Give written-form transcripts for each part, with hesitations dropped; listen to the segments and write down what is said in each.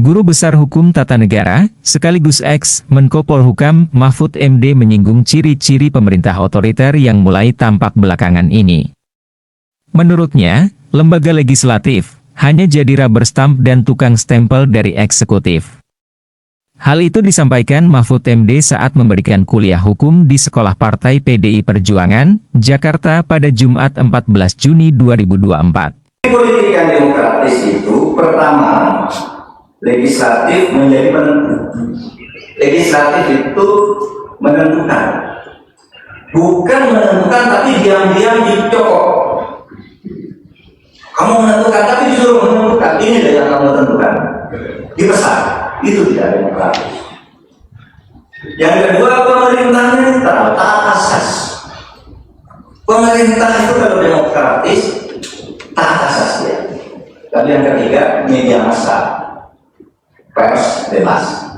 Guru Besar Hukum Tata Negara, sekaligus ex-Menko Polhukam Mahfud MD menyinggung ciri-ciri pemerintah otoriter yang mulai tampak belakangan ini. Menurutnya, lembaga legislatif hanya jadi rubber stamp dan tukang stempel dari eksekutif. Hal itu disampaikan Mahfud MD saat memberikan kuliah hukum di Sekolah Partai PDI Perjuangan, Jakarta pada Jumat 14 Juni 2024. Politik yang demokratis itu pertama, legislatif menjadi penentu. Legislatif itu menentukan, bukan menentukan tapi diam-diam dicokok. Kamu menentukan tapi disuruh menentukan, ini yang kamu tentukan, dipesan. Itu tidak demokratis. Yang kedua, pemerintahnya taat asas. Pemerintah itu kalau demokratis taat asas ya. Tapi yang ketiga, media massa, pers bebas.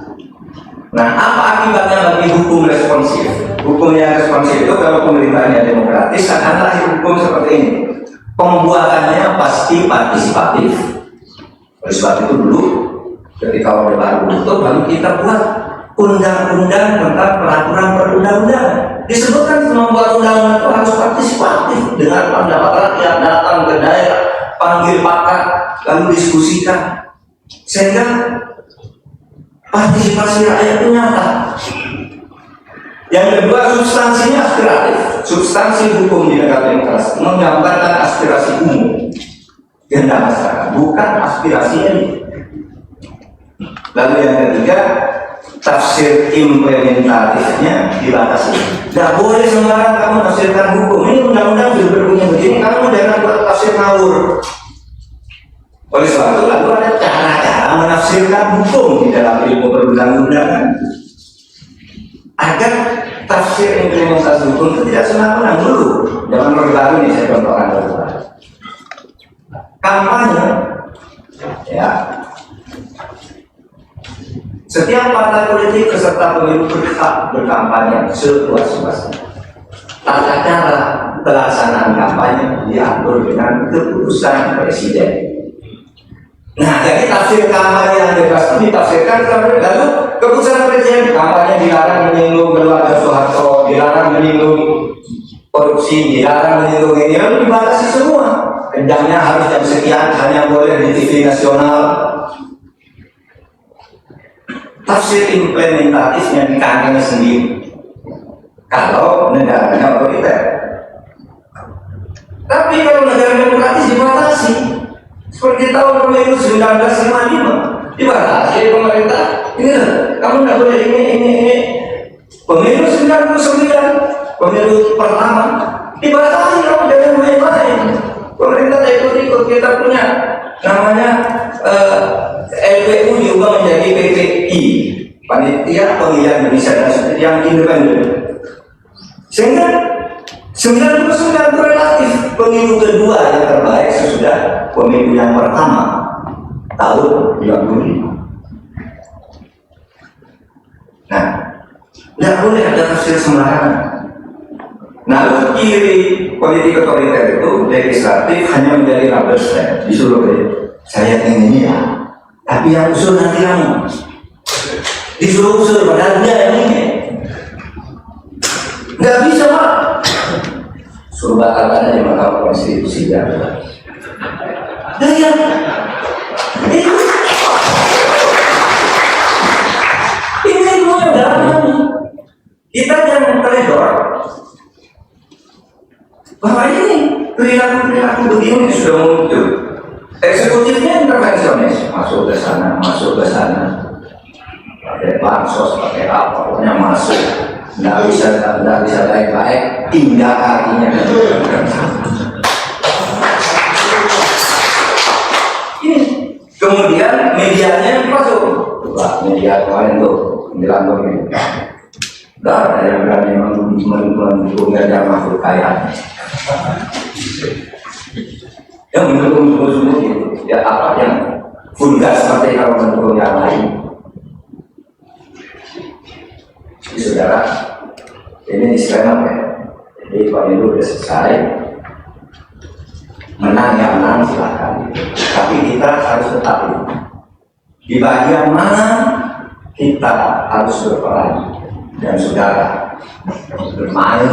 Nah, apa akibatnya bagi hukum responsif? Hukum yang responsif itu kalau pemerintahnya demokratis akan lahir hukum seperti ini. Pembuatannya pasti partisipatif. Oleh sebab itu dulu ketika Orde Baru itu baru kita buat undang-undang tentang peraturan perundang-undangan. Disebutkan membuat undang-undang itu harus partisipatif dengan pendapat rakyat, datang ke daerah, panggil pakar, lalu diskusikan, sehingga partisipasi rakyat itu nyata. Yang kedua, substansinya aspiratif. Substansi hukum di negara demokrasi menggambarkan aspirasi umum kehendak masyarakat, bukan aspirasi elit. Lalu yang ketiga, tafsir implementatifnya dibatasi. Tidak boleh sembarang kamu tafsirkan hukum. Ini undang-undang sudah berbunyi begini, kamu jangan buat tafsir ngawur. Oleh sebab itu lalu ada cara-cara menafsirkan hukum di dalam ilmu perundang-undangan agar tafsir implementasi hukum itu tidak sembarangan. Dulu zaman Orde Baru ini saya contohkan dulu. Kampanye, ya. Setiap partai politik peserta pemilu berhak berkampanye seluas-luasnya. Tata cara pelaksanaan kampanye diatur dengan keputusan presiden. Nah, jadi tafsir kampanye yang bebas itu ditafsirkan lalu keputusan presiden, kampanye dilarang menyinggung keluarga Soeharto, dilarang menyinggung korupsi, dilarang menyinggung ini, lalu dibatasi semua. Kencangnya harus jam sekian, hanya boleh di TV nasional. Tafsir implementatifnya di tangannya sendiri kalau negaranya otoriter. Tapi kalau negara demokratis dibatasi, seperti tahun pemilu 1955 dibatasi pemerintah. Ini kamu tidak boleh ini. Pemilu 99, pemilu pertama dibatasi, kamu jangan main-main. Pemerintah ikut-ikut. Kita punya namanya LPU diubah menjadi PPI, Panitia Pemilihan Indonesia yang independen. Sehingga 99 relatif pemilu kedua yang terbaik sesudah pemilu yang pertama tahun 2005. Nah, tidak boleh ada tafsir sembarangan. Nah, ciri politik otoriter itu legislatif hanya menjadi rubber stamp, disuruh saya ingin ini ya, tapi yang usul nanti kamu disuruh usul padahal dia yang ini nggak bisa pak, suruh batalkan aja Mahkamah Konstitusi ya. Nah ya itu ini semua dalam kita yang teledor bahwa ini perilaku begini sudah muncul. Eksekutifnya intervensionis, masuk ke sana, pakai bansos, pakai apa, pokoknya masuk, nggak bisa baik-baik, tinggal kakinya. Ini kemudian medianya masuk, coba media kemarin tuh bilang begini, nggak ada yang berani mendukung Ganjar Mahfud kaya. Yang mendukung semua gitu, ya apa yang vulgar seperti kalau mendukung yang lain. Jadi saudara, ini disclaimer ya. Jadi pemilu sudah selesai, menang ya menang silahkan. Tapi kita harus tetap di bagian mana kita harus berperan dan saudara bermain